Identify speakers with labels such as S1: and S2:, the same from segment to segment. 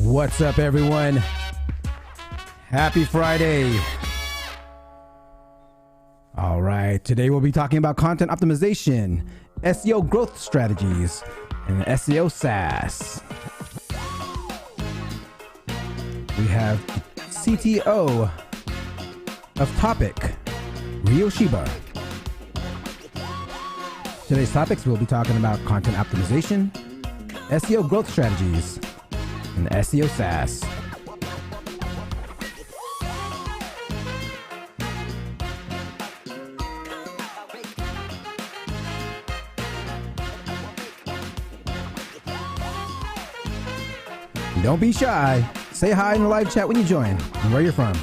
S1: What's up, everyone? Happy Friday. All right, today we'll be talking about content optimization, SEO growth strategies, and SEO SaaS. We have CTO of Topic, Ryo Chiba. Today's topics, we'll be talking about content optimization, SEO growth strategies, and SEO SaaS. Don't be shy. Say hi in the live chat when you join and where you're from.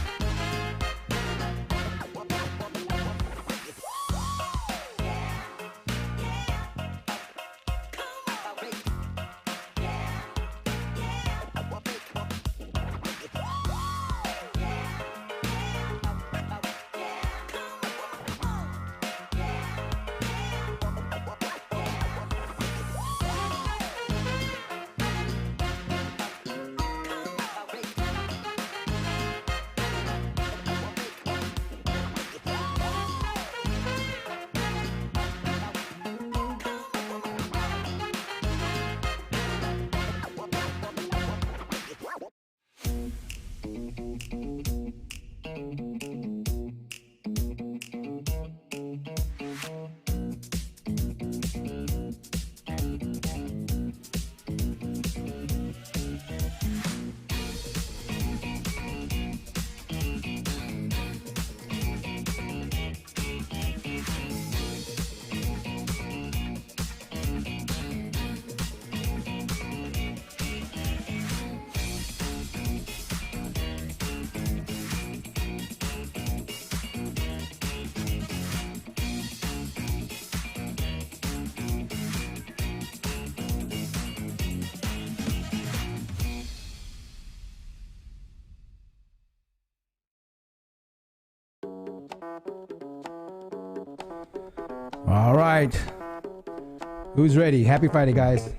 S1: All right. Who's ready? Happy Friday, guys.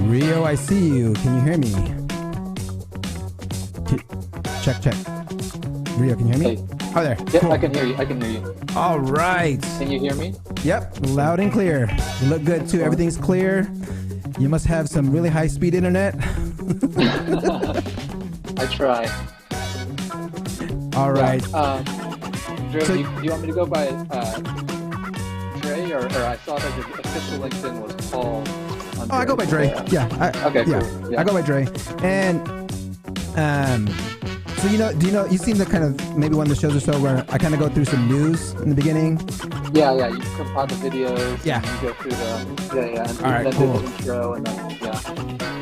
S1: Ryo, I see you. Can you hear me? Check. Ryo, can you hear me?
S2: Hey.
S1: Oh, there.
S2: Yep,
S1: Cool.
S2: I can hear you.
S1: All right.
S2: Can you hear me?
S1: Yep, loud and clear. You look good too. Everything's clear. You must have some really high-speed internet.
S2: I try.
S1: All right.
S2: Dre,
S1: So-
S2: do you want me to go by Dre, or I saw that the official LinkedIn was Paul.
S1: Oh, I go by Dre. Yeah.
S2: Okay,
S1: yeah.
S2: cool. Yeah.
S1: I go by Dre. And so you seen the kind of maybe one of the shows or so where I kind of go through some news in the beginning?
S2: Yeah, you compile the videos.
S1: Yeah.
S2: And you go through the, and
S1: All right,
S2: then
S1: cool.
S2: do the intro, and then, yeah.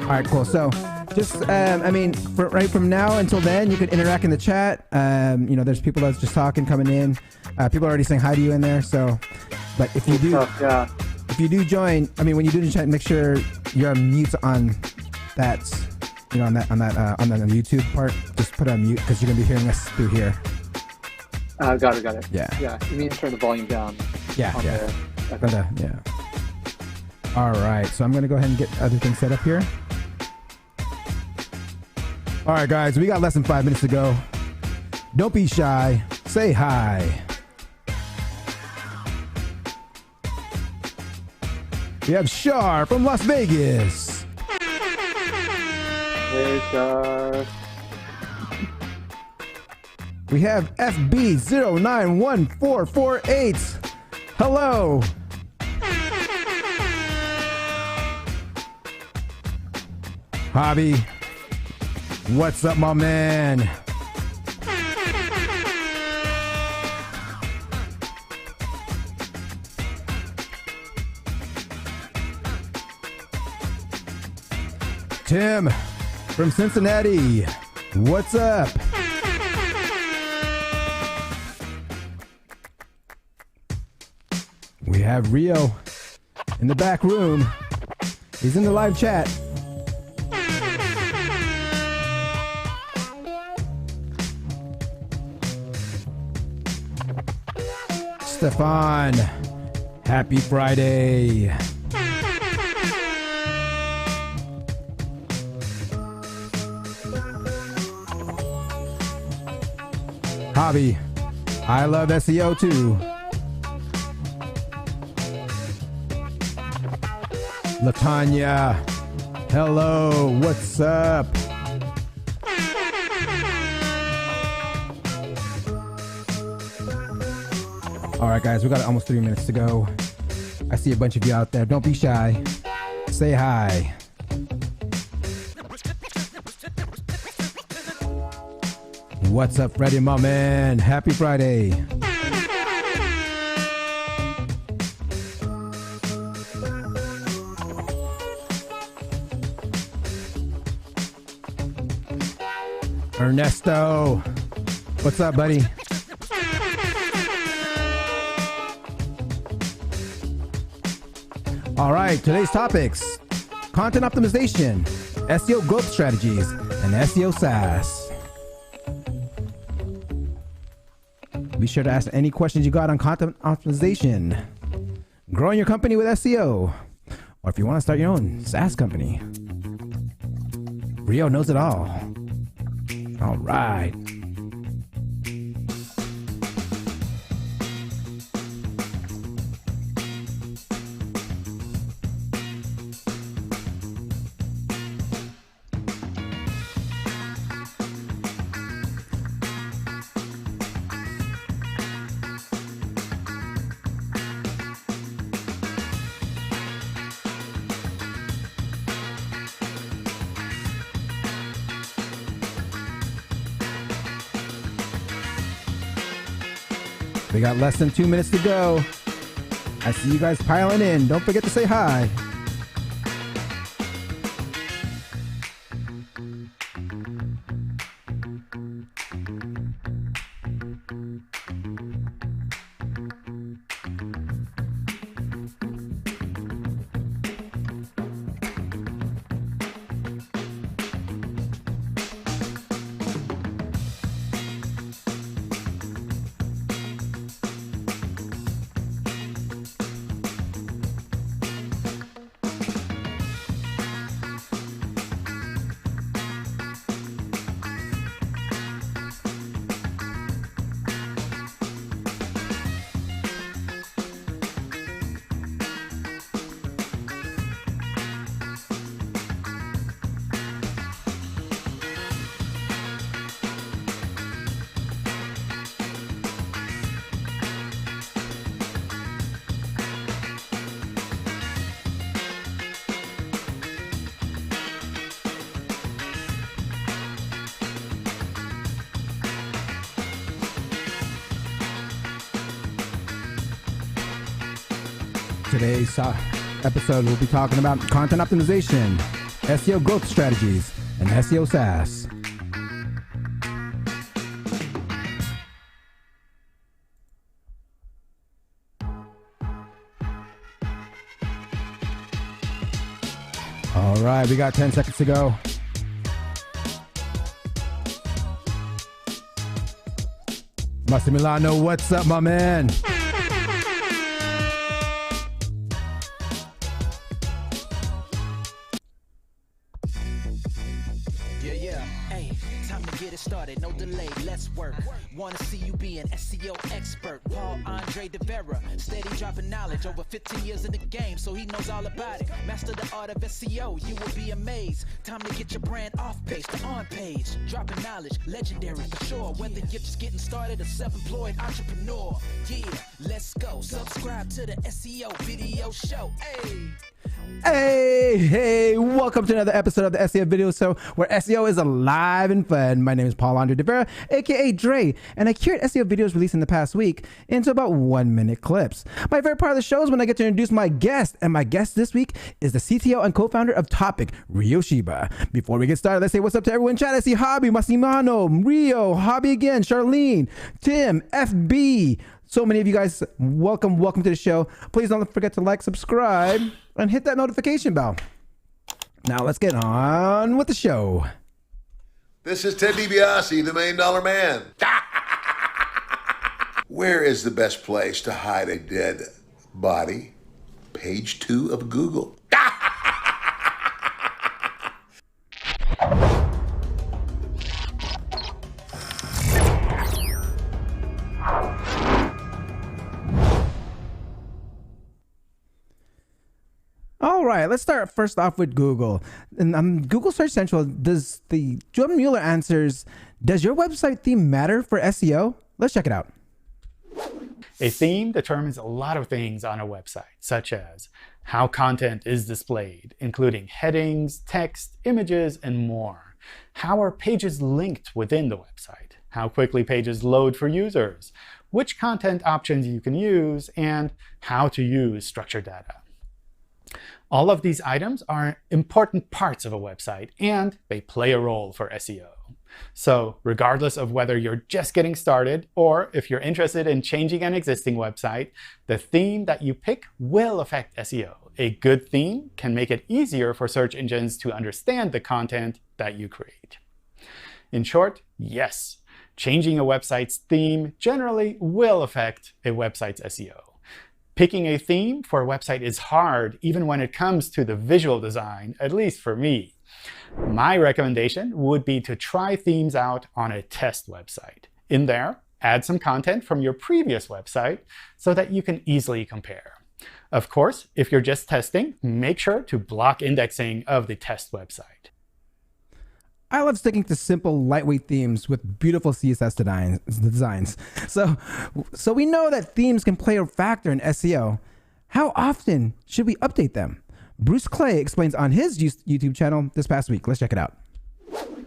S1: All right, cool. So just, right from now until then, you could interact in the chat. There's people that's just talking, coming in. People are already saying hi to you in there. So, but if you do,
S2: Yeah.
S1: if you do join, when you do the chat, make sure you're on mute on that, on the YouTube part. Just put on mute because you're gonna be hearing us through here.
S2: Got it.
S1: Yeah.
S2: Yeah, you mean turn the volume down.
S1: Yeah.
S2: On
S1: Yeah.
S2: there. Okay.
S1: Yeah. All right. So I'm gonna go ahead and get other things set up here. All right, guys. We got less than 5 minutes to go. Don't be shy. Say hi. We have Shar from Las Vegas.
S2: Hey,
S1: We have FB091448. Hello. Hobby. What's up, my man? Tim from Cincinnati. What's up? We have Ryo in the back room. He's in the live chat. Stefan, happy Friday. Hobby, I love SEO too. Latanya, hello, what's up? All right, guys, we got almost 3 minutes to go. I see a bunch of you out there. Don't be shy. Say hi. What's up, Freddie, my man? Happy Friday. Ernesto, what's up, buddy? All right, today's topics: content optimization, SEO growth strategies, and SEO SaaS. Be sure to ask any questions you got on content optimization, growing your company with SEO, or if you want to start your own SaaS company. Ryo knows it all. All right. We got less than 2 minutes to go. I see you guys piling in. Don't forget to say hi. Today's episode, we'll be talking about content optimization, SEO growth strategies, and SEO SaaS. All right, we got 10 seconds to go. Massimiliano, what's up, my man?
S3: Started, no delay, let's work. Wanna see you be an SEO expert. Paul Andre De Vera, steady dropping knowledge. Over 15 years in the game, so he knows all about it. Master the art of SEO, you will be amazed. Time to get your brand off page to on page. Dropping knowledge, legendary for sure. Whether you're just getting started or self-employed entrepreneur. Yeah, let's go. Subscribe to the SEO video show.
S1: Hey, welcome to another episode of the SEO Video Show, where SEO is alive and fun. My name is Paul Andre De Vera, aka Dre, and I curate SEO videos released in the past week into about 1-minute clips. My favorite part of the show is when I get to introduce my guest, and my guest this week is the CTO and co-founder of Topic, Ryo Chiba. Before we get started, let's say what's up to everyone in chat. I see Hobby, Massimiliano, Ryo, Hobby again, Charlene, Tim, FB. So many of you guys, welcome to the show. Please don't forget to like, subscribe, and hit that notification bell. Now let's get on with the show.
S4: This is Ted DiBiase, the $1 Million Man. Where is the best place to hide a dead body? Page 2 of Google.
S1: All right, let's start first off with Google. And Google Search Central, Jordan Mueller answers, does your website theme matter for SEO? Let's check it out.
S5: A theme determines a lot of things on a website, such as how content is displayed, including headings, text, images, and more. How are pages linked within the website? How quickly pages load for users? Which content options you can use? And how to use structured data. All of these items are important parts of a website, and they play a role for SEO. So regardless of whether you're just getting started or if you're interested in changing an existing website, the theme that you pick will affect SEO. A good theme can make it easier for search engines to understand the content that you create. In short, yes, changing a website's theme generally will affect a website's SEO. Picking a theme for a website is hard, even when it comes to the visual design, at least for me. My recommendation would be to try themes out on a test website. In there, add some content from your previous website so that you can easily compare. Of course, if you're just testing, make sure to block indexing of the test website.
S1: I love sticking to simple, lightweight themes with beautiful CSS designs. So we know that themes can play a factor in SEO. How often should we update them? Bruce Clay explains on his YouTube channel this past week. Let's check it out.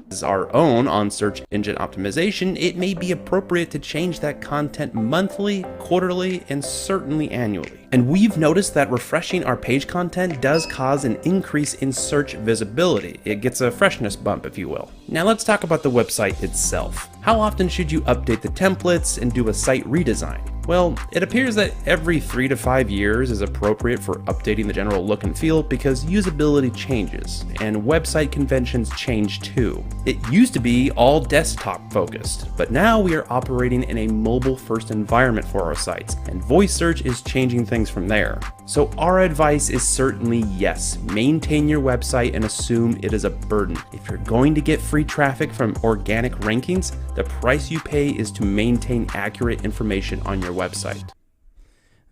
S6: As our own on search engine optimization, it may be appropriate to change that content monthly, quarterly, and certainly annually. And we've noticed that refreshing our page content does cause an increase in search visibility. It gets a freshness bump, if you will. Now let's talk about the website itself. How often should you update the templates and do a site redesign? Well, it appears that every 3 to 5 years is appropriate for updating the general look and feel because usability changes, and website conventions change too. It used to be all desktop focused, but now we are operating in a mobile-first environment for our sites, and voice search is changing things from there. So our advice is certainly yes, maintain your website and assume it is a burden. If you're going to get free traffic from organic rankings, the price you pay is to maintain accurate information on your website.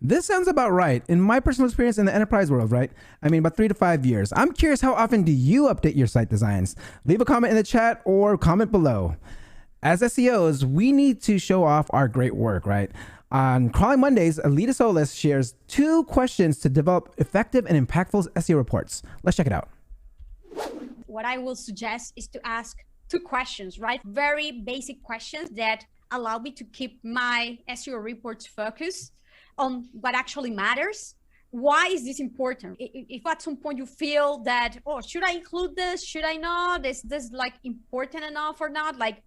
S1: This sounds about right. In my personal experience in the enterprise world, right? I mean, about 3 to 5 years. I'm curious, how often do you update your site designs? Leave a comment in the chat or comment below. As SEOs, we need to show off our great work, right? On Crawling Mondays, Aleyda Solis shares 2 questions to develop effective and impactful SEO reports. Let's check it out.
S7: What I will suggest is to ask 2 questions, right? Very basic questions that allow me to keep my SEO reports focused on what actually matters. Why is this important? If at some point you feel that, oh, should I include this? Should I not? Is this like important enough or not? Like,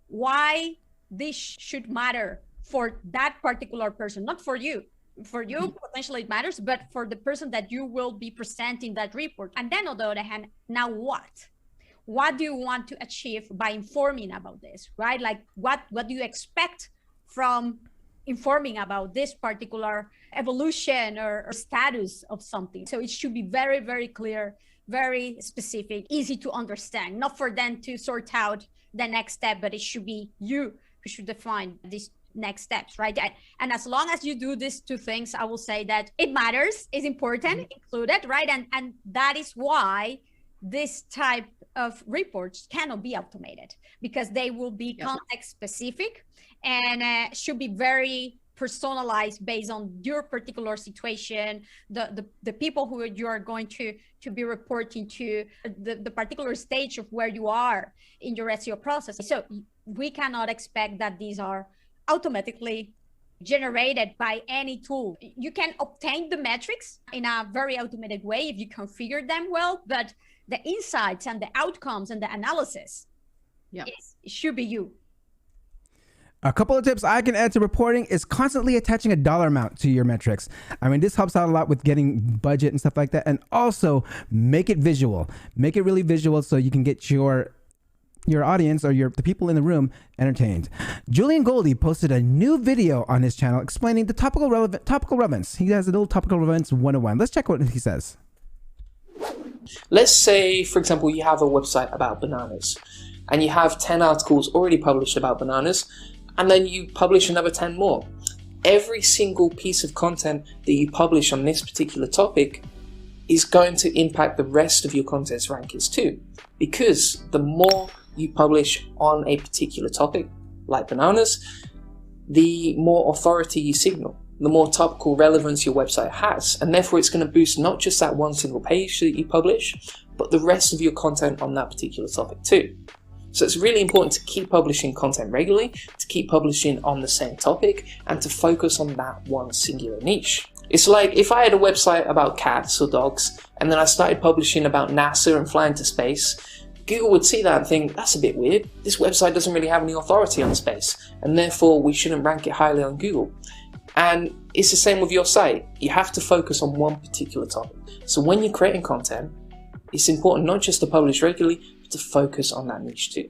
S7: why this should matter for that particular person, not for you. For you, potentially it matters, but for the person that you will be presenting that report. And then on the other hand, now what? What do you want to achieve by informing about this, right? Like what do you expect from informing about this particular evolution or status of something? So it should be very, very clear, very specific, easy to understand, not for them to sort out the next step, but it should be you who should define these next steps, right? And as long as you do these 2 things, I will say that it matters, is important, included, right? And that is why this type of reports cannot be automated, because they will be context specific and should be very personalized based on your particular situation, the people who you are going to be reporting to, the particular stage of where you are in your SEO process. So we cannot expect that these are automatically generated by any tool. You can obtain the metrics in a very automated way if you configure them well, but the insights and the outcomes and the analysis, it should be you.
S1: A couple of tips I can add to reporting is constantly attaching a dollar amount to your metrics. I mean, this helps out a lot with getting budget and stuff like that. And also make it visual. Make it really visual so you can get your audience or the people in the room entertained. Julian Goldie posted a new video on his channel explaining the topical relevance. He has a little topical relevance 101. Let's check what he says.
S8: Let's say, for example, you have a website about bananas and you have 10 articles already published about bananas, and then you publish another 10 more. Every single piece of content that you publish on this particular topic is going to impact the rest of your content's rankings too, because the more you publish on a particular topic, like bananas, the more authority you signal, the more topical relevance your website has, and therefore it's going to boost not just that one single page that you publish, but the rest of your content on that particular topic too. So it's really important to keep publishing content regularly, to keep publishing on the same topic, and to focus on that one singular niche. It's like if I had a website about cats or dogs, and then I started publishing about NASA and flying to space, Google would see that and think, that's a bit weird. This website doesn't really have any authority on space, and therefore we shouldn't rank it highly on Google. And it's the same with your site. You have to focus on one particular topic. So when you're creating content, it's important not just to publish regularly, but to focus on that niche too.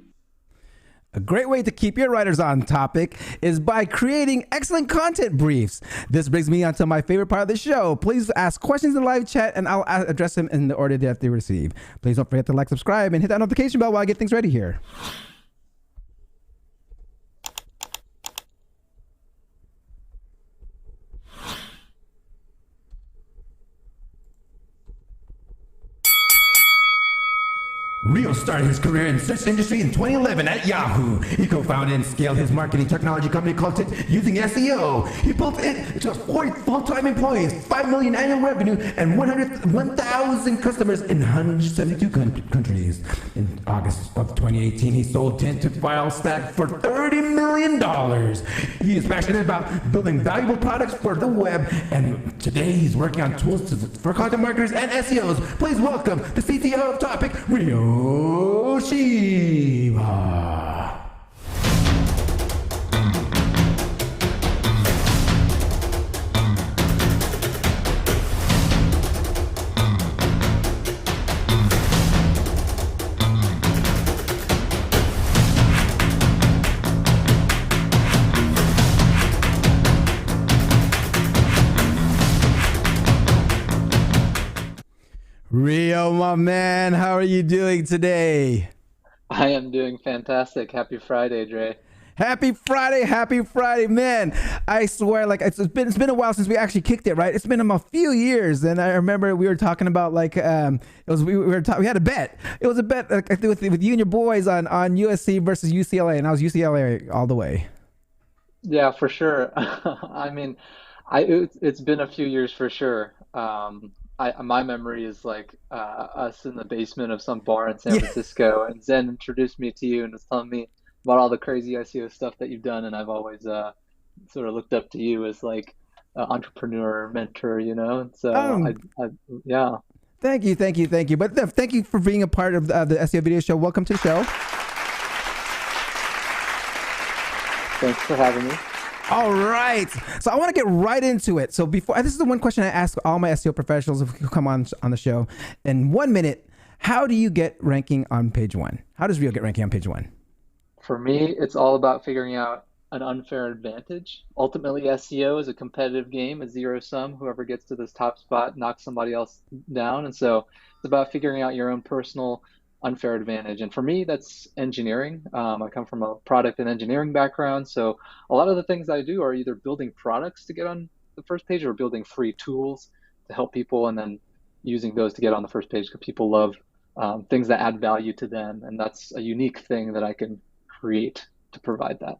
S1: A great way to keep your writers on topic is by creating excellent content briefs. This brings me on to my favorite part of the show. Please ask questions in the live chat and I'll address them in the order that they receive. Please don't forget to like, subscribe, and hit that notification bell while I get things ready here. Ryo started his career in the search industry in 2011 at Yahoo. He co-founded and scaled his marketing technology company called using SEO. He built it to 40 full-time employees, 5 million annual revenue, and 1,000 customers in 172 countries. In August of 2018, he sold Tint to FileStack for $30 million. He is passionate about building valuable products for the web, and today he's working on tools for content marketers and SEOs. Please welcome the CTO of Topic, Ryo Chiba. Ryo, my man, how are you doing today?
S2: I am doing fantastic. Happy Friday, Dre.
S1: Happy Friday, man. I swear, like it's been a while since we actually kicked it, right? It's been a few years, and I remember we were talking about we had a bet. It was a bet with you and your boys on USC versus UCLA, and I was UCLA all the way.
S2: Yeah, for sure. I mean, it's been a few years for sure. My memory is like us in the basement of some bar in San Francisco, and Zen introduced me to you and was telling me about all the crazy SEO stuff that you've done, and I've always sort of looked up to you as like an entrepreneur mentor, you know. And so yeah.
S1: Thank you. But thank you for being a part of the SEO Video Show. Welcome to the show.
S2: Thanks for having me.
S1: All right. So I want to get right into it. So this is the one question I ask all my SEO professionals who come on the show. In 1 minute, how do you get ranking on page one? How does Ryo get ranking on page one?
S2: For me, it's all about figuring out an unfair advantage. Ultimately, SEO is a competitive game, a zero sum. Whoever gets to this top spot knocks somebody else down. And so it's about figuring out your own personal unfair advantage. And for me, that's engineering. I come from a product and engineering background. So a lot of the things I do are either building products to get on the first page or building free tools to help people and then using those to get on the first page because people love things that add value to them. And that's a unique thing that I can create to provide that.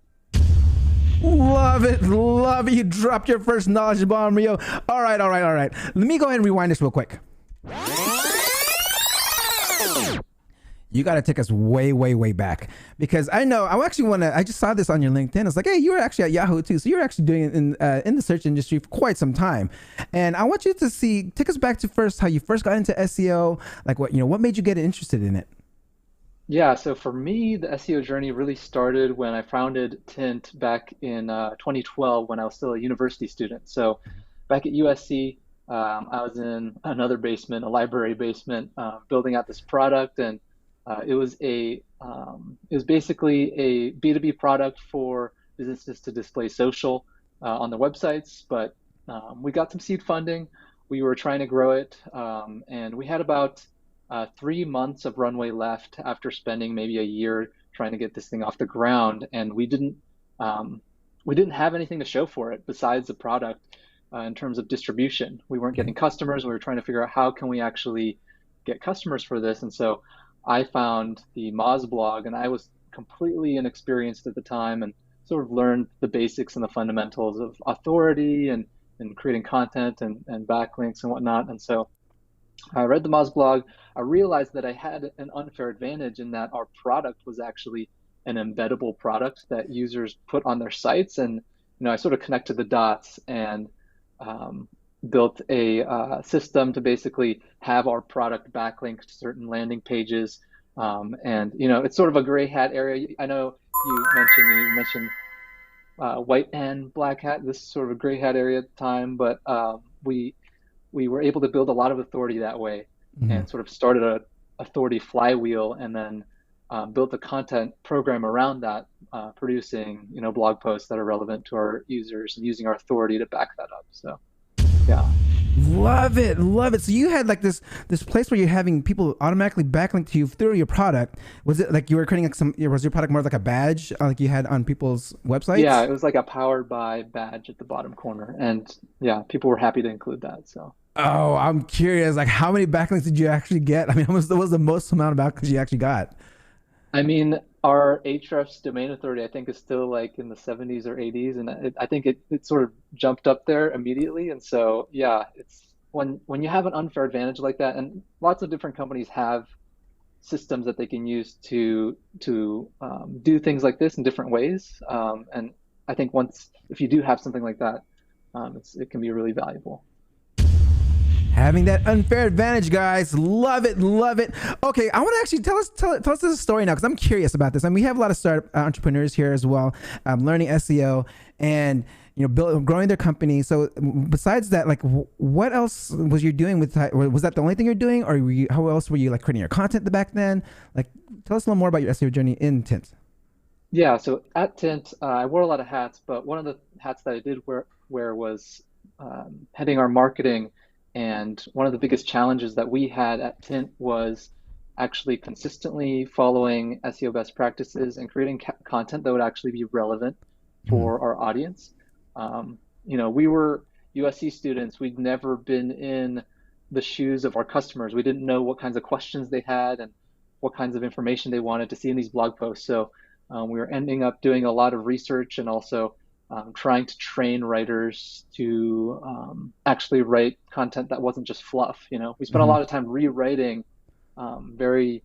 S1: Love it. You dropped your first knowledge bomb, Ryo. All right. Let me go ahead and rewind this real quick. You got to take us way back because I just saw this on your LinkedIn. It's like, hey, you were actually at Yahoo too. So you're actually doing it in the search industry for quite some time. And I want you to take us back to first, how you first got into SEO, like what made you get interested in it?
S2: Yeah, so for me, the SEO journey really started when I founded Tint back in 2012 when I was still a university student. So back at USC, I was in another basement, a library basement, building out this product, and it was basically a B2B product for businesses to display social on their websites. But we got some seed funding. We were trying to grow it, and we had about 3 months of runway left after spending maybe a year trying to get this thing off the ground, and we didn't have anything to show for it besides the product in terms of distribution. We weren't getting customers. We were trying to figure out how can we actually get customers for this, and so I found the Moz blog, and I was completely inexperienced at the time, and sort of learned the basics and the fundamentals of authority and creating content and backlinks and whatnot, and so I read the Moz blog. I realized that I had an unfair advantage in that our product was actually an embeddable product that users put on their sites. And I sort of connected the dots and um, built a system to basically have our product backlinked to certain landing pages. And it's sort of a gray hat area. I know you mentioned white and black hat. This is sort of a gray hat area at the time, but we were able to build a lot of authority that way and sort of started a authority flywheel and then built a content program around that, producing blog posts that are relevant to our users and using our authority to back that up. So yeah.
S1: Love it, love it. So you had like this place where you're having people automatically backlink to you through your product. Was it like you were creating like was your product more like a badge like you had on people's websites?
S2: Yeah, it was like a powered by badge at the bottom corner, and yeah, people were happy to include that. So
S1: Oh, I'm curious. Like, how many backlinks did you actually get? I mean, how much was the most amount of backlinks you actually got?
S2: I mean, our Ahrefs domain authority, I think, is still like in the 70s or 80s, and I think it sort of jumped up there immediately. And so, yeah, it's when you have an unfair advantage like that, and lots of different companies have systems that they can use to do things like this in different ways. And I think if you do have something like that, it can be really valuable.
S1: Having that unfair advantage, guys. Love it, love it. Okay, I want to actually tell us this story now because I'm curious about this. And we have a lot of startup entrepreneurs here as well, learning SEO and growing their company. So besides that, like, what else was you doing with? Was that the only thing you're doing, or how else were you like creating your content back then? Like, tell us a little more about your SEO journey in Tint.
S2: Yeah, so at Tint, I wore a lot of hats, but one of the hats that I did wear was heading our marketing. And one of the biggest challenges that we had at Tint was actually consistently following SEO best practices and creating content that would actually be relevant for our audience. We were USC students. We'd never been in the shoes of our customers. We didn't know what kinds of questions they had and what kinds of information they wanted to see in these blog posts. So we were ending up doing a lot of research and also trying to train writers to actually write content that wasn't just fluff. We spent a lot of time rewriting very,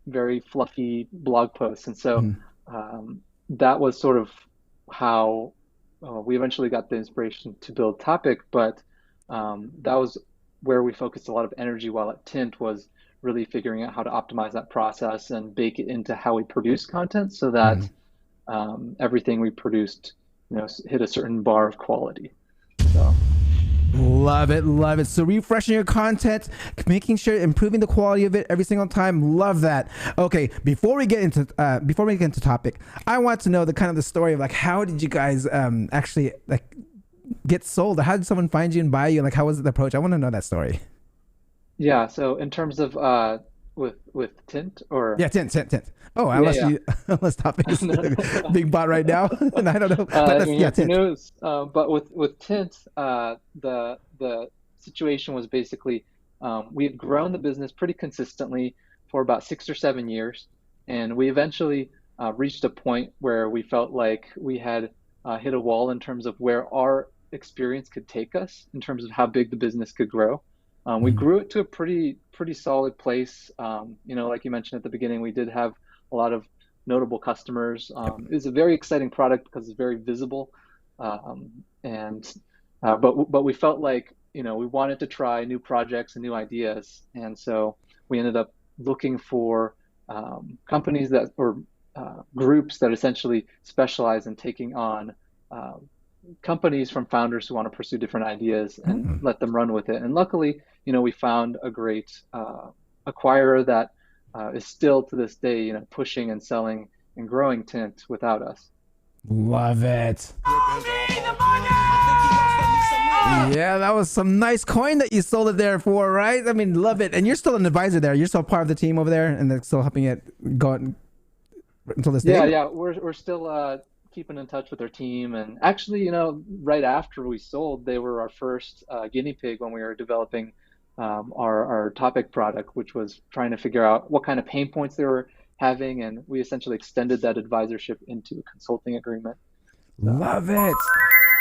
S2: very fluffy blog posts, and so that was sort of how we eventually got the inspiration to build Topic. But that was where we focused a lot of energy while at Tint, was really figuring out how to optimize that process and bake it into how we produce content so that everything we produced, hit a certain bar of quality. So.
S1: Love it, love it. So refreshing your content, making sure improving the quality of it every single time. Love that. Okay, before we get into Topic, I want to know the story of like how did you guys actually like get sold? How did someone find you and buy you? Like how was the approach? I want to know that story.
S2: Yeah. So in terms of with Tint or
S1: Tint. Oh, unless Topic is being bought right now, and I don't know. But Tint.
S2: Who knows? But with Tint, the situation was basically we had grown the business pretty consistently for about 6 or 7 years, and we eventually reached a point where we felt like we had hit a wall in terms of where our experience could take us in terms of how big the business could grow. We grew it to a pretty solid place. Like you mentioned at the beginning, we did have a lot of notable customers. It's a very exciting product because it's very visible. But we felt like, we wanted to try new projects and new ideas. And so we ended up looking for companies that or groups that essentially specialize in taking on companies from founders who want to pursue different ideas and let them run with it. And luckily, we found a great acquirer that is still to this day, pushing and selling and growing Tint without us.
S1: Love it. Yeah, that was some nice coin that you sold it there for, right? I mean, love it. And you're still an advisor there. You're still part of the team over there, and they're still helping it go until this day.
S2: Yeah, we're still keeping in touch with our team. And actually, right after we sold, they were our first guinea pig when we were developing our Topic product, which was trying to figure out what kind of pain points they were having, and we essentially extended that advisorship into a consulting agreement.
S1: Love it.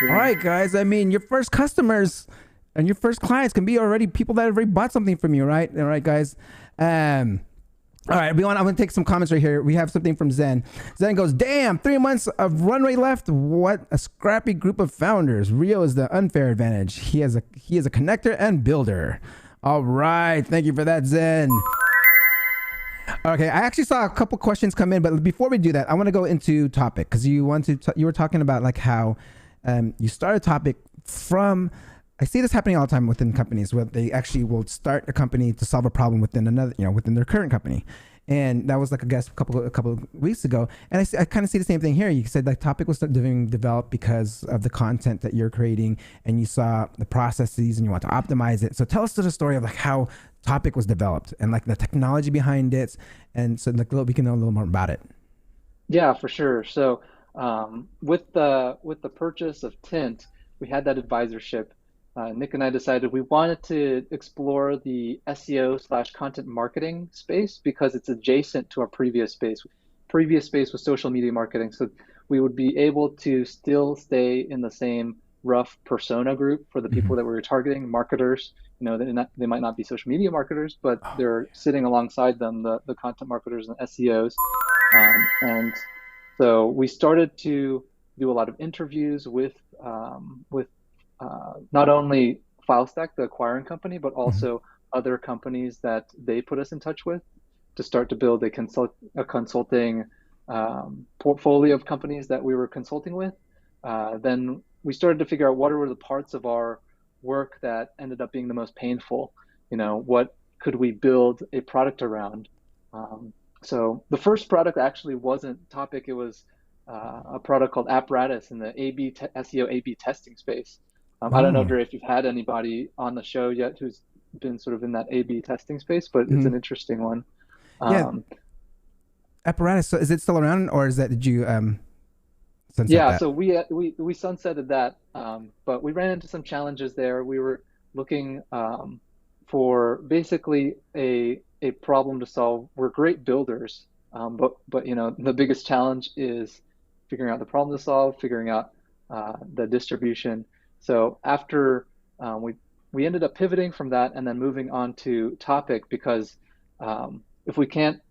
S1: All right, guys. I mean, your first customers and your first clients can be already people that have already bought something from you, right? All right, guys. All right, I'm going to take some comments right here. We have something from Zen. Zen goes, damn, 3 months of runway left. What a scrappy group of founders. Ryo is the unfair advantage. He is a connector and builder. All right. Thank you for that, Zen. Okay, I actually saw a couple questions come in, but before we do that, I want to go into Topic, because you were talking about like how you start a Topic from. I see this happening all the time within companies where they actually will start a company to solve a problem within another, within their current company. And that was like a guest a couple of weeks ago. And I kind of see the same thing here. You said like Topic was being developed because of the content that you're creating, and you saw the processes and you want to optimize it. So tell us the story of like how Topic was developed and like the technology behind it. And so like we can know a little more about it.
S2: Yeah, for sure. So with the purchase of Tint, we had that advisorship. Nick and I decided we wanted to explore the SEO/content marketing space because it's adjacent to our previous space. Previous space was social media marketing, so we would be able to still stay in the same rough persona group for the people that we were targeting, marketers. They might not be social media marketers, but they're sitting alongside them, the content marketers and SEOs. And so we started to do a lot of interviews with not only FileStack, the acquiring company, but also other companies that they put us in touch with to start to build a consulting portfolio of companies that we were consulting with. Then we started to figure out what were the parts of our work that ended up being the most painful. What could we build a product around? So the first product actually wasn't Topic. It was a product called Apparatus in the SEO A/B testing space. I don't know, Dre, if you've had anybody on the show yet who's been sort of in that A/B testing space, but it's an interesting one.
S1: Yeah. Apparatus. So is it still around, or did you sunset that?
S2: So we sunsetted that, but we ran into some challenges there. We were looking for basically a problem to solve. We're great builders, but the biggest challenge is figuring out the problem to solve, figuring out the distribution. So after we ended up pivoting from that and then moving on to Topic, because if we can't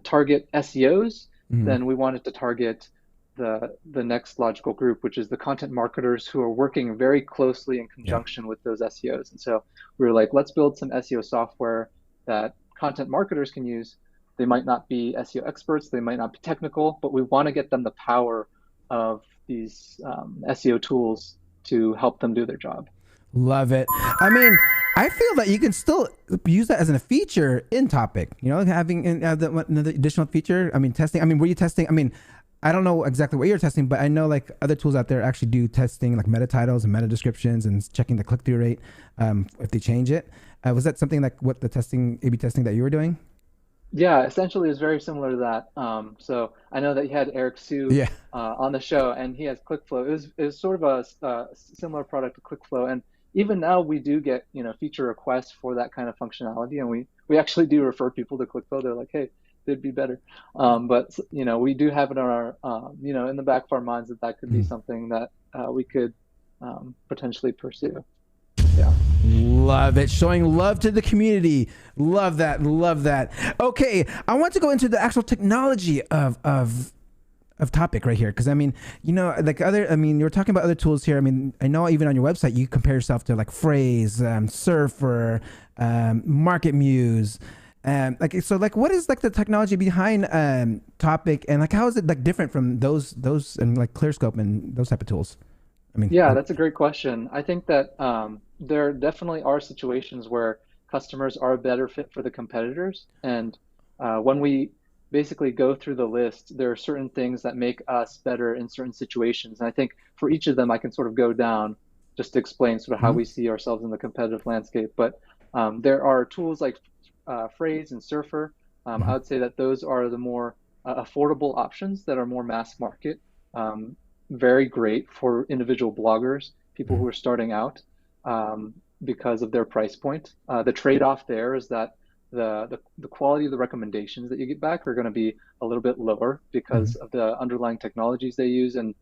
S2: target SEOs, then we wanted to target the next logical group, which is the content marketers who are working very closely in conjunction with those SEOs. And so we were like, let's build some SEO software that content marketers can use. They might not be SEO experts, they might not be technical, but we want to get them the power of these SEO tools to help them do their job.
S1: Love it. I mean, I feel that you can still use that as a feature in Topic, having another additional feature. I mean, testing. I mean, were you testing? I mean, I don't know exactly what you're testing, but I know like other tools out there actually do testing like meta titles and meta descriptions and checking the click-through rate if they change it. Was that something like what the A/B testing that you were doing?
S2: Yeah, essentially it's very similar to that. So I know that you had Eric Sue on the show, and he has ClickFlow. It was sort of a similar product to ClickFlow, and even now we do get feature requests for that kind of functionality, and we actually do refer people to ClickFlow. They're like, hey, they'd be better. But we do have it on our in the back of our minds that could be something that we could potentially pursue. Yeah.
S1: Love it. Showing love to the community. Love that. Love that. Okay. I want to go into the actual technology of Topic right here. Because I mean, you were talking about other tools here. I mean, I know even on your website, you compare yourself to like Phrase, Surfer, Market Muse. Like, so like, what is like the technology behind Topic, and like how is it like different from those and like ClearScope and those type of tools? I mean,
S2: Yeah,
S1: like,
S2: that's a great question. I think that there definitely are situations where customers are a better fit for the competitors. And when we basically go through the list, there are certain things that make us better in certain situations. And I think for each of them, I can sort of go down just to explain sort of how we see ourselves in the competitive landscape. But there are tools like Phrase and Surfer. I would say that those are the more affordable options that are more mass market. Very great for individual bloggers, people who are starting out, because of their price point. The trade-off there is that the quality of the recommendations that you get back are going to be a little bit lower because of the underlying technologies they use, and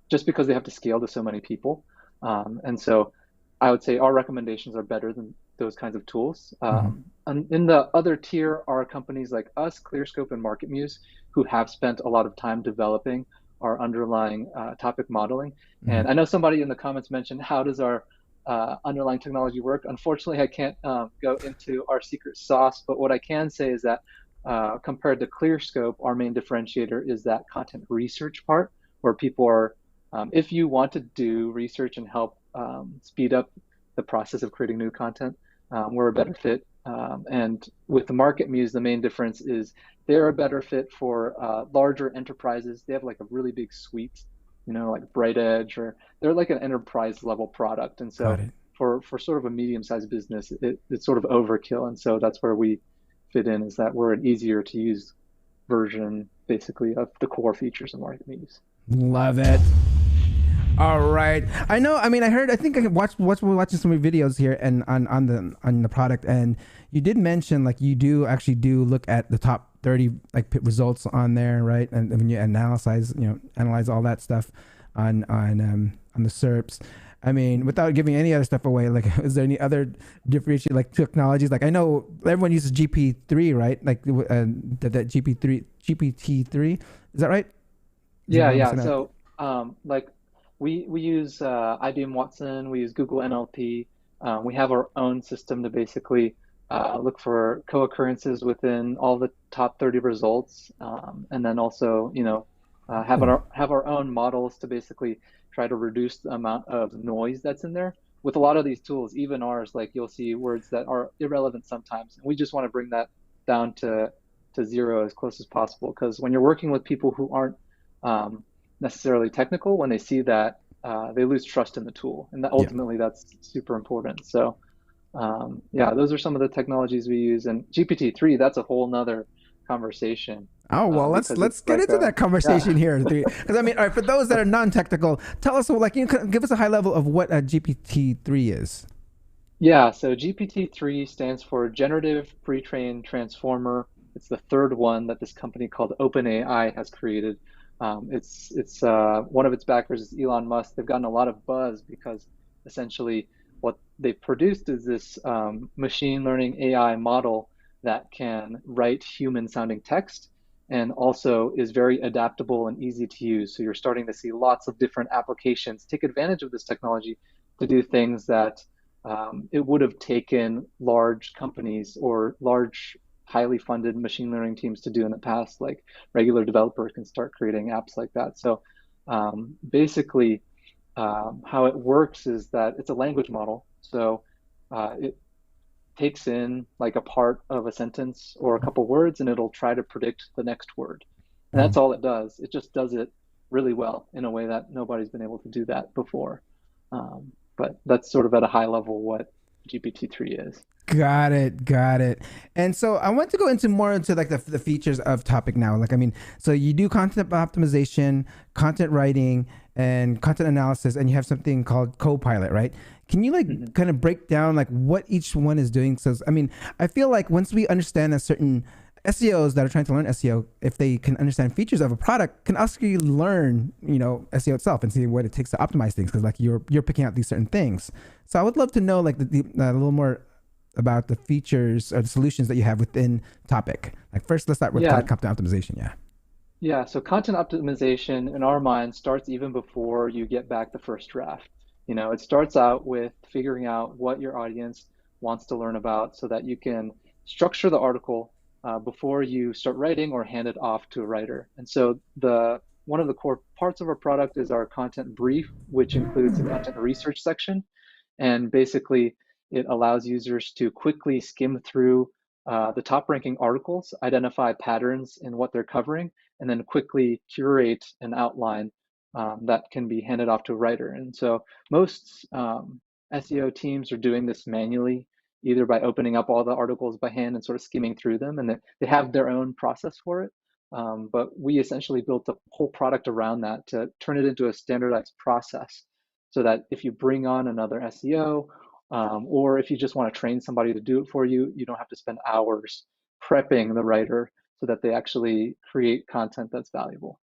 S2: just because they have to scale to so many people. And so I would say our recommendations are better than those kinds of tools. And in the other tier are companies like us, ClearScope and MarketMuse, who have spent a lot of time developing our underlying topic modeling. And I know somebody in the comments mentioned, how does our underlying technology work? Unfortunately, I can't go into our secret sauce, but what I can say is that compared to ClearScope, our main differentiator is that content research part, where people are, if you want to do research and help speed up the process of creating new content, we're a better fit. And with the MarketMuse, the main difference is they're a better fit for larger enterprises. They have like a really big suite, you know, like Bright Edge, or they're like an enterprise level product. And so for sort of a medium-sized business, it's sort of overkill. And so that's where we fit in, is that we're an easier to use version, basically, of the core features of MarketMuse.
S1: Love it. All right. I know. I mean, I think I watched. We're watching some of your videos here and on the product, and you did mention like you do look at the top 30 like results on there, right? And when you analyze all that stuff on the SERPs. I mean, without giving any other stuff away, like, is there any other differentiate like technologies? Like, I know everyone uses GP3, right? Like that GPT-3. Is that right?
S2: Yeah. So like. We use IBM Watson, we use Google NLP. We have our own system to basically look for co-occurrences within all the top 30 results, and then also, have our own models to basically try to reduce the amount of noise that's in there. With a lot of these tools, even ours, like you'll see words that are irrelevant sometimes, and we just want to bring that down to zero as close as possible. Because when you're working with people who aren't necessarily technical, when they see that, they lose trust in the tool, and that ultimately that's super important. So those are some of the technologies we use. And GPT-3, that's a whole nother conversation.
S1: Oh, well, let's get into that conversation here. Because I mean, all right, for those that are non-technical, tell us, like, you can give us a high level of what a GPT-3 is.
S2: Yeah, so GPT-3 stands for Generative Pre-trained Transformer. It's the third one that this company called OpenAI has created. It's one of its backers is Elon Musk. They've gotten a lot of buzz because essentially what they've produced is this machine learning AI model that can write human sounding text, and also is very adaptable and easy to use. So you're starting to see lots of different applications take advantage of this technology to do things that it would have taken large companies or large highly funded machine learning teams to do in the past. Like, regular developers can start creating apps like that. So basically how it works is that it's a language model. So it takes in like a part of a sentence or a couple words, and it'll try to predict the next word. And that's all it does. It just does it really well in a way that nobody's been able to do that before. But that's sort of at a high level what GPT-3 is.
S1: Got it. And so I want to go into more into like the features of Topic now. Like, I mean, so you do content optimization, content writing, and content analysis, and you have something called Copilot, right? Can you like kind of break down like what each one is doing? So, I mean, I feel like once we understand a certain SEOs that are trying to learn SEO, if they can understand features of a product, can actually learn, SEO itself and see what it takes to optimize things. Because like you're picking out these certain things. So I would love to know like a little more about the features or the solutions that you have within Topic. Like, first, let's start with content optimization.
S2: Yeah. So content optimization in our mind starts even before you get back the first draft. It starts out with figuring out what your audience wants to learn about so that you can structure the article before you start writing or hand it off to a writer. And so one of the core parts of our product is our content brief, which includes a content research section. And basically, it allows users to quickly skim through the top ranking articles, identify patterns in what they're covering, and then quickly curate an outline that can be handed off to a writer. And so most SEO teams are doing this manually, either by opening up all the articles by hand and sort of skimming through them, and they have their own process for it. But we essentially built a whole product around that to turn it into a standardized process, so that if you bring on another SEO, or if you just want to train somebody to do it for you, you don't have to spend hours prepping the writer so that they actually create content that's valuable.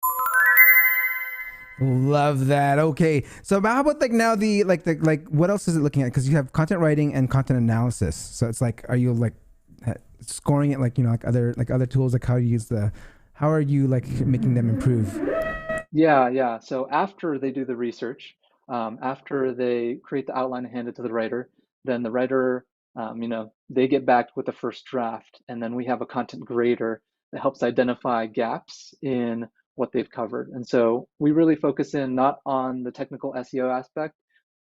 S1: Love that. Okay, so how about like now what else is it looking at? Because you have content writing and content analysis. So it's like, are you like scoring it like like other tools, like how are you like making them improve?
S2: Yeah. So after they do the research, after they create the outline and hand it to the writer, then the writer, they get back with the first draft, and then we have a content grader that helps identify gaps in what they've covered. And so we really focus in not on the technical SEO aspect.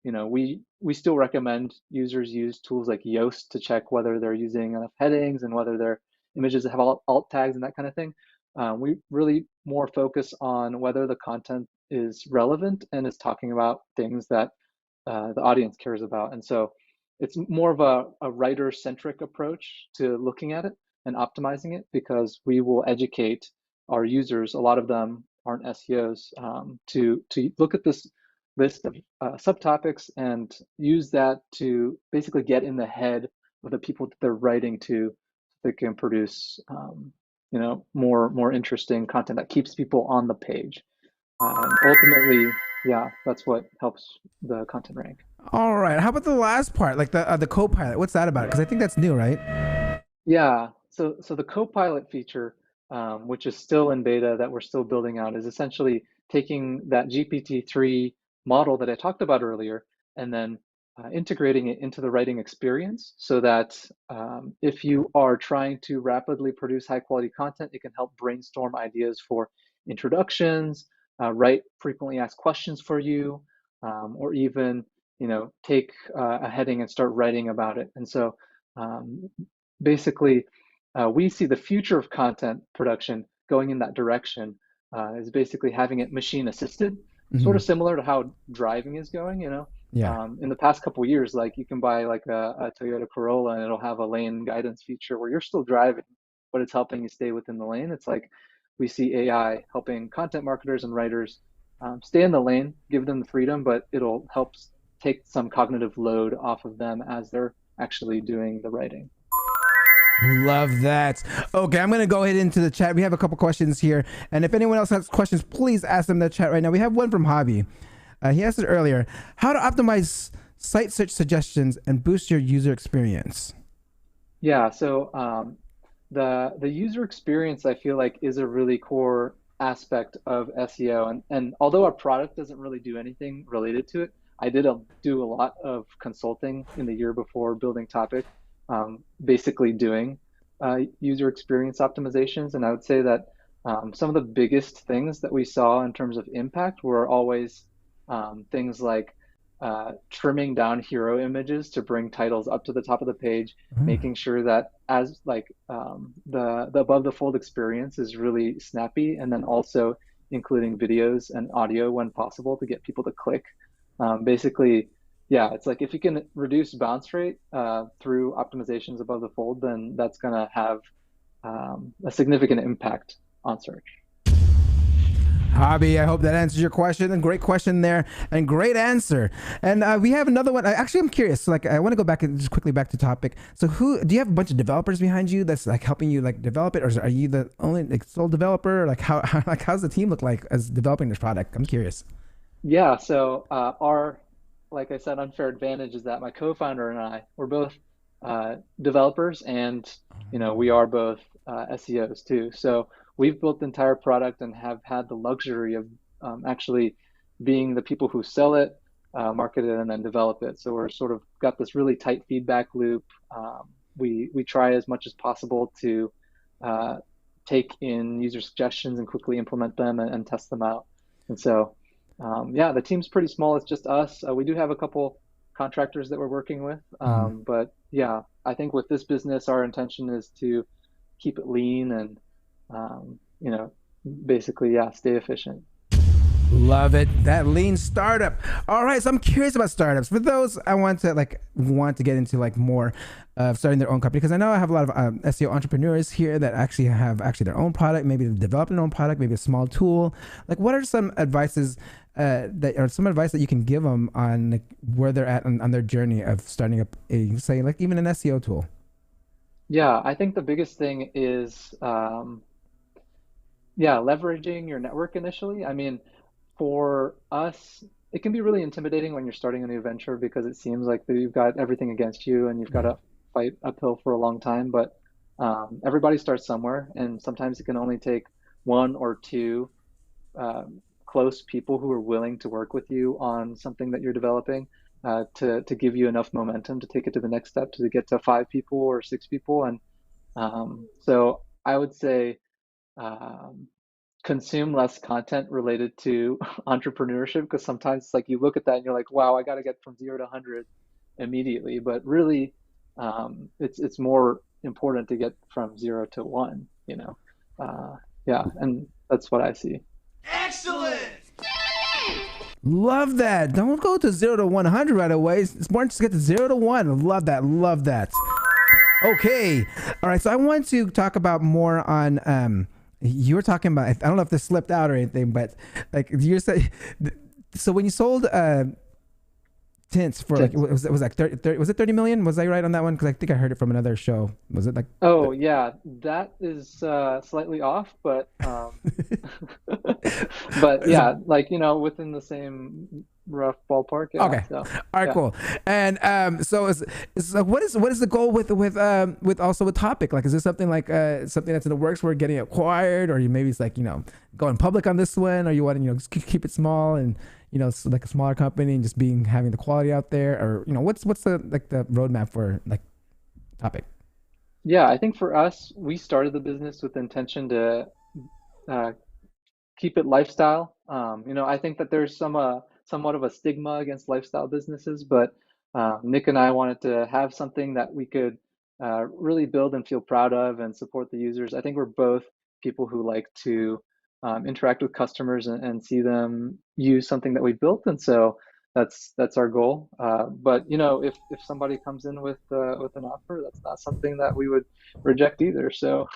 S2: We still recommend users use tools like Yoast to check whether they're using enough headings and whether their images have alt tags and that kind of thing. We really more focus on whether the content is relevant and is talking about things that the audience cares about. And so it's more of a writer-centric approach to looking at it and optimizing it, because we will educate our users, a lot of them aren't SEOs, to look at this list of subtopics and use that to basically get in the head of the people that they're writing to, so they can produce more interesting content that keeps people on the page. Ultimately, yeah, that's what helps the content rank.
S1: All right. How about the last part, like the co-pilot? What's that about? Because I think that's new, right?
S2: Yeah. So the co-pilot feature, which is still in beta that we're still building out, is essentially taking that GPT-3 model that I talked about earlier and then integrating it into the writing experience, so that if you are trying to rapidly produce high quality content, it can help brainstorm ideas for introductions, write frequently asked questions for you, or even take a heading and start writing about it. And so basically, we see the future of content production going in that direction, is basically having it machine assisted, sort of similar to how driving is going.
S1: Yeah.
S2: In the past couple of years, like you can buy like a Toyota Corolla and it'll have a lane guidance feature where you're still driving, but it's helping you stay within the lane. It's like we see AI helping content marketers and writers stay in the lane, give them the freedom, but it'll help take some cognitive load off of them as they're actually doing the writing.
S1: Love that. Okay, I'm going to go ahead into the chat. We have a couple questions here. And if anyone else has questions, please ask them in the chat right now. We have one from Hobby. He asked it earlier. How to optimize site search suggestions and boost your user experience?
S2: Yeah, so the user experience, I feel like, is a really core aspect of SEO. And although our product doesn't really do anything related to it, I did do a lot of consulting in the year before building Topic, basically doing user experience optimizations. And I would say that some of the biggest things that we saw in terms of impact were always things like trimming down hero images to bring titles up to the top of the page, making sure that as like the above the fold experience is really snappy, and then also including videos and audio when possible to get people to click. Basically, yeah, it's like if you can reduce bounce rate through optimizations above the fold, then that's going to have a significant impact on search.
S1: Hobby, I hope that answers your question. And great question there, and great answer. And we have another one. Actually, I'm curious. So, like, I want to go back and just quickly back to Topic. So, do you have a bunch of developers behind you that's like helping you like develop it, or are you the only sole developer? Like, how's the team look like as developing this product? I'm curious.
S2: Yeah. So our, like I said, unfair advantage is that my co-founder and I, we're both developers, and we are both SEOs too. So we've built the entire product and have had the luxury of actually being the people who sell it, market it, and then develop it. So we're sort of got this really tight feedback loop we try as much as possible to take in user suggestions and quickly implement them and test them out. And so, yeah, the team's pretty small. It's just us. We do have a couple contractors that we're working with. But yeah, I think with this business, our intention is to keep it lean and, you know, basically, yeah, stay efficient.
S1: Love it. That lean startup. All right. So I'm curious about startups. For those, I want to get into like more of starting their own company, because I know I have a lot of SEO entrepreneurs here that actually have their own product. Maybe they've developed their own product, maybe a small tool. Like, what are some advice that you can give them on like, where they're at on their journey of starting up a, say, like even an SEO tool?
S2: Yeah, I think the biggest thing is, yeah, leveraging your network initially. I mean, for us, it can be really intimidating when you're starting a new venture because it seems like you've got everything against you and you've got to fight uphill for a long time. But everybody starts somewhere, and sometimes it can only take one or two close people who are willing to work with you on something that you're developing to give you enough momentum to take it to the next step, to get to 5 people or 6 people. And so I would say, consume less content related to entrepreneurship, because sometimes like you look at that and you're like, wow, I got to get from 0 to 100 immediately. But really, it's more important to get from 0 to 1, you know? Yeah, and that's what I see.
S3: Excellent!
S1: Love that. Don't go to 0 to 100 right away. It's more just get to 0 to 1. Love that. Love that. Okay. All right. So I want to talk about more on, you were talking about, I don't know if this slipped out or anything, but like you said, so when you sold tints for like, was like 30, was it 30 million? Was I right on that one? Because I think I heard it from another show. Was it like?
S2: Oh yeah, that is slightly off, but but yeah, like, you know, within the same rough ballpark. Yeah,
S1: okay.
S2: So,
S1: All right,
S2: yeah.
S1: cool. And so is what is the goal with also with Topic? Like, is this something like something that's in the works where getting acquired, or you maybe it's like, you know, going public on this one, or you want to, you know, just keep it small and, you know, like a smaller company and just having the quality out there, or, you know, what's the like the roadmap for like Topic?
S2: Yeah, I think for us, we started the business with the intention to keep it lifestyle. You know, I think that there's somewhat of a stigma against lifestyle businesses, but Nick and I wanted to have something that we could really build and feel proud of and support the users. I think we're both people who like to interact with customers and see them use something that we built, and so that's our goal. But you know, if somebody comes in with an offer, that's not something that we would reject either. So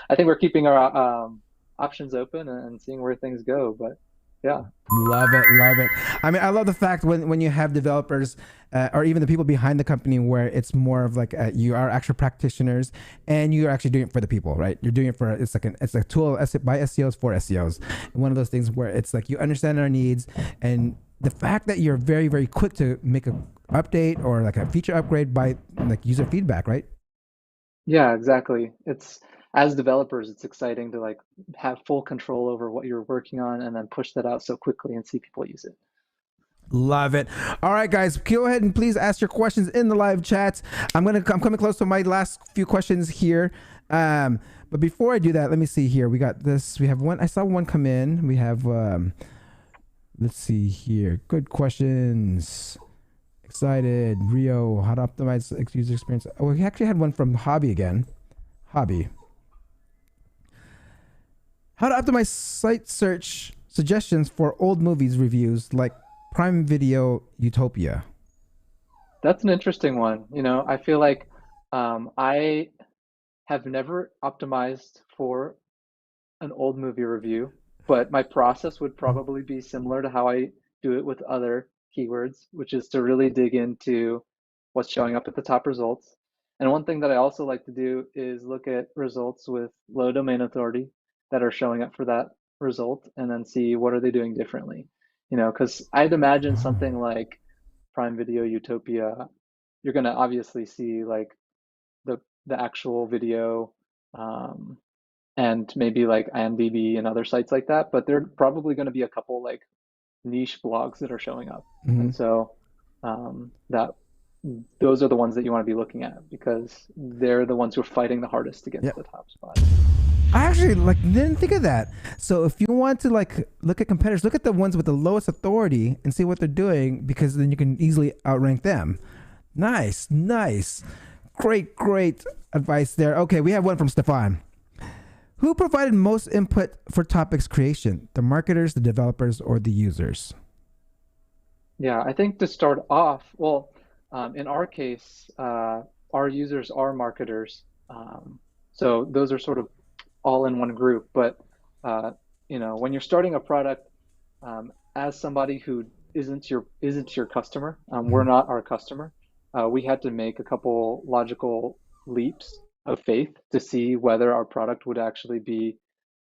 S2: I think we're keeping our options open and seeing where things go. But yeah.
S1: Love it. Love it. I mean, I love the fact when you have developers or even the people behind the company where it's more of like you are actual practitioners and you're actually doing it for the people, right? You're doing it for, it's a tool by SEOs for SEOs. And one of those things where it's like you understand our needs, and the fact that you're very, very quick to make a update or like a feature upgrade by like user feedback, right?
S2: Yeah, exactly. It's, as developers, it's exciting to like have full control over what you're working on and then push that out so quickly and see people use it.
S1: Love it. All right, guys, go ahead and please ask your questions in the live chats. I'm coming close to my last few questions here. But before I do that, let me see here. We got this. We have one. I saw one come in. We have, let's see here. Good questions. Excited. Ryo, how to optimize user experience. Oh, we actually had one from Hobby again. Hobby. How to optimize site search suggestions for old movies reviews like Prime Video Utopia.
S2: That's an interesting one. You know, I feel like I have never optimized for an old movie review, but my process would probably be similar to how I do it with other keywords, which is to really dig into what's showing up at the top results. And one thing that I also like to do is look at results with low domain authority that are showing up for that result, and then see what are they doing differently. You know, because I'd imagine something like Prime Video Utopia, you're going to obviously see like the actual video and maybe like IMDb and other sites like that, but there are probably going to be a couple like niche blogs that are showing up. And so that those are the ones that you want to be looking at because they're the ones who are fighting the hardest to get to the top spot.
S1: I actually didn't think of that. So if you want to look at competitors, look at the ones with the lowest authority and see what they're doing, because then you can easily outrank them. Nice. Great advice there. Okay, we have one from Stefan. Who provided most input for topics creation? The marketers, the developers, or the users?
S2: Yeah, I think to start off, well, in our case, our users are marketers. So those are sort of all in one group. But when you're starting a product, as somebody who isn't your customer, we're not our customer. We had to make a couple logical leaps of faith to see whether our product would actually be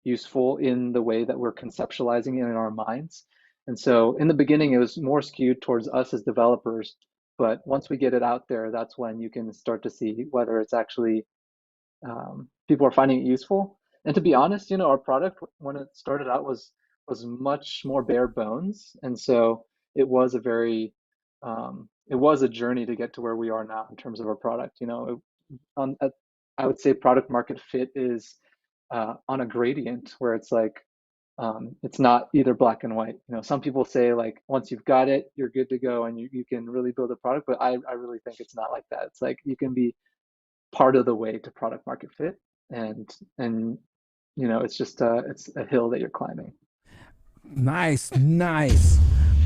S2: useful in the way that we're conceptualizing it in our minds. And so in the beginning, it was more skewed towards us as developers. But once we get it out there, that's when you can start to see whether it's actually people are finding it useful. And to be honest, our product when it started out was much more bare bones, and so it was a journey to get to where we are now in terms of our product. I would say product market fit is on a gradient where it's it's not either black and white. Some people say once you've got it, you're good to go and you can really build a product, but I really think it's not like that. It's you can be part of the way to product market fit, and it's just it's a hill that you're climbing.
S1: Nice.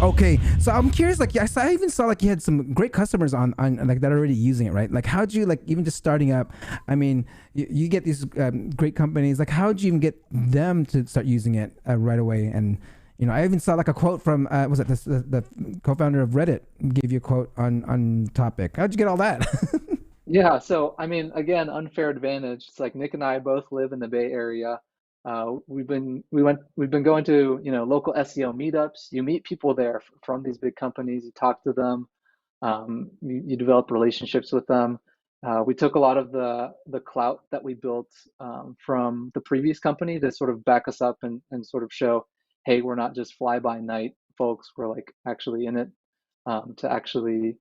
S1: Okay, so I'm curious. I even saw you had some great customers on that are already using it, right? How'd you even just starting up? I mean, you get these great companies. How'd you even get them to start using it right away? And I even saw a quote from was it the co-founder of Reddit gave you a quote on topic. How'd you get all that?
S2: Yeah, so I mean, again, unfair advantage. It's Nick and I both live in the Bay Area. We've been going to local SEO meetups. You meet people there from these big companies. You talk to them. You develop relationships with them. We took a lot of the clout that we built from the previous company to sort of back us up and sort of show, hey, we're not just fly by night folks. We're actually in it to actually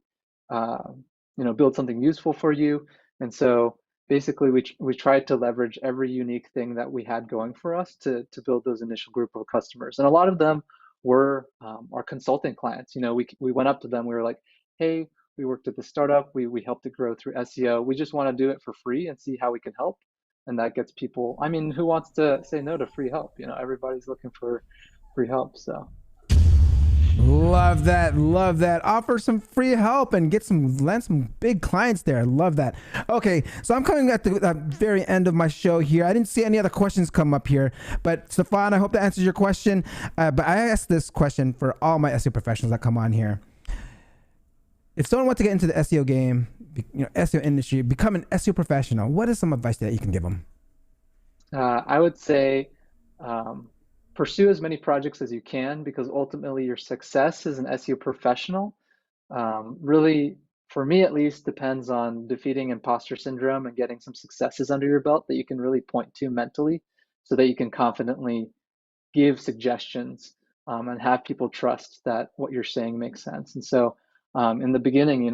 S2: build something useful for you. And so basically we tried to leverage every unique thing that we had going for us to build those initial group of customers. And a lot of them were our consulting clients. We went up to them. We were like, hey, we worked at the startup. We helped it grow through SEO. We just want to do it for free and see how we can help. And that gets people, I mean, who wants to say no to free help? Everybody's looking for free help. So
S1: love that. Offer some free help and land some big clients there. I love that. Okay, so I'm coming at the very end of my show here. I didn't see any other questions come up here, but Stefan, I hope that answers your question. But I asked this question for all my SEO professionals that come on here. If someone wants to get into the SEO game, SEO industry, become an SEO professional, what is some advice that you can give them?
S2: I would say pursue as many projects as you can, because ultimately your success as an SEO professional really, for me at least, depends on defeating imposter syndrome and getting some successes under your belt that you can really point to mentally so that you can confidently give suggestions and have people trust that what you're saying makes sense. And so in the beginning,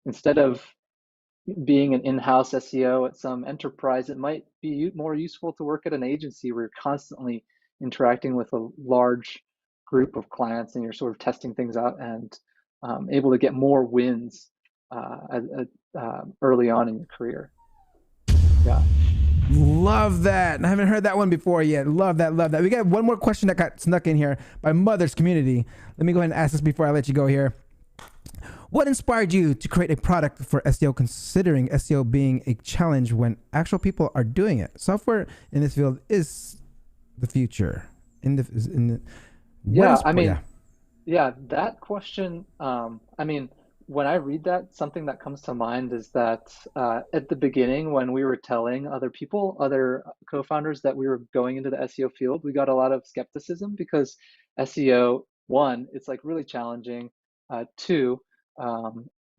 S2: instead of being an in-house SEO at some enterprise, it might be more useful to work at an agency where you're constantly interacting with a large group of clients and you're sort of testing things out and able to get more wins early on in your career. Yeah.
S1: Love that. I haven't heard that one before yet. Love that. We got one more question that got snuck in here by Mother's Community. Let me go ahead and ask this before I let you go here. What inspired you to create a product for SEO, considering SEO being a challenge when actual people are doing it? Software in this field is the future.
S2: Yeah, that question, when I read that, something that comes to mind is that at the beginning, when we were telling other co-founders that we were going into the SEO field, we got a lot of skepticism because SEO, one, it's really challenging. Two,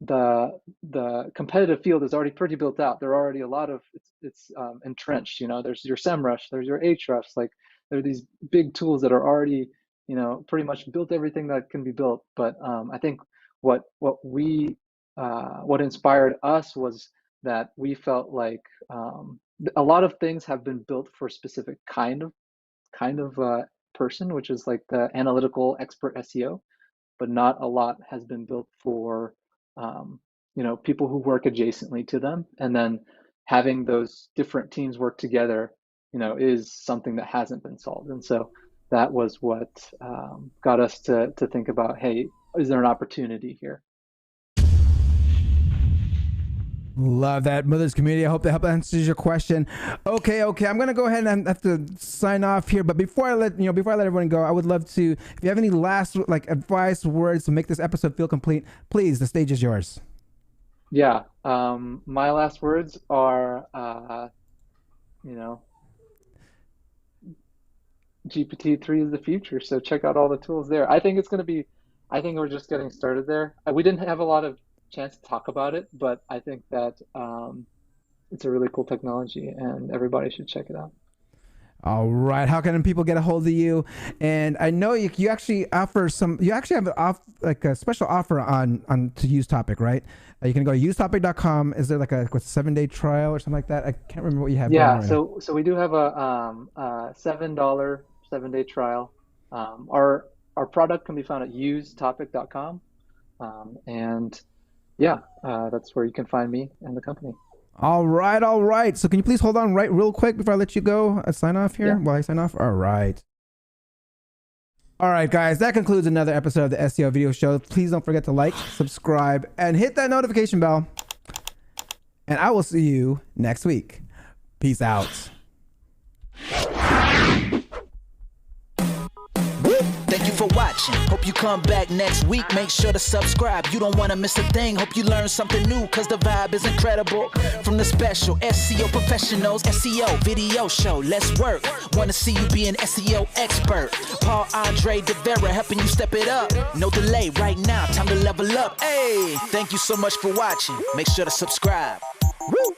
S2: the competitive field is already pretty built out. There are already a lot of it's entrenched. There's your SEMrush, there's your Ahrefs. There are these big tools that are already pretty much built everything that can be built. But I think what we what inspired us was that we felt like a lot of things have been built for a specific kind of person, which is like the analytical expert SEO, but not a lot has been built for people who work adjacently to them. And then having those different teams work together, is something that hasn't been solved. And so that was what got us to think about, hey, is there an opportunity here?
S1: Love that, Mothers community. I hope that answers your question. Okay. I'm gonna go ahead and have to sign off here. But before I let everyone go, I would love to, if you have any last advice, words to make this episode feel complete, please, the stage is yours.
S2: Yeah. My last words are, GPT-3 is the future. So check out all the tools there. I think we're just getting started there. We didn't have a lot of chance to talk about it, but I think that it's a really cool technology and everybody should check it out.
S1: All right, how can people get a hold of you? And I know you actually offer you actually have a special offer on to use Topic, right? You can go to usetopic.com. Is there like a 7-day trial or something like that? I can't remember what you have.
S2: Yeah, so we do have a $7 7-day trial. Our product can be found at usetopic.com, and yeah, that's where you can find me and the company.
S1: All right. So can you please hold on real quick before I let you go? Sign off here while I sign off. All right, guys, that concludes another episode of the SEO Video Show. Please don't forget to like, subscribe, and hit that notification bell. And I will see you next week. Peace out.
S3: Thank you for watching. Hope you come back next week. Make sure to subscribe. You don't want to miss a thing. Hope you learn something new, cause the vibe is incredible. From the special SEO professionals, SEO video show. Let's work. Want to see you be an SEO expert. Paul-Andre De Vera helping you step it up. No delay right now. Time to level up. Hey, thank you so much for watching. Make sure to subscribe. Woo!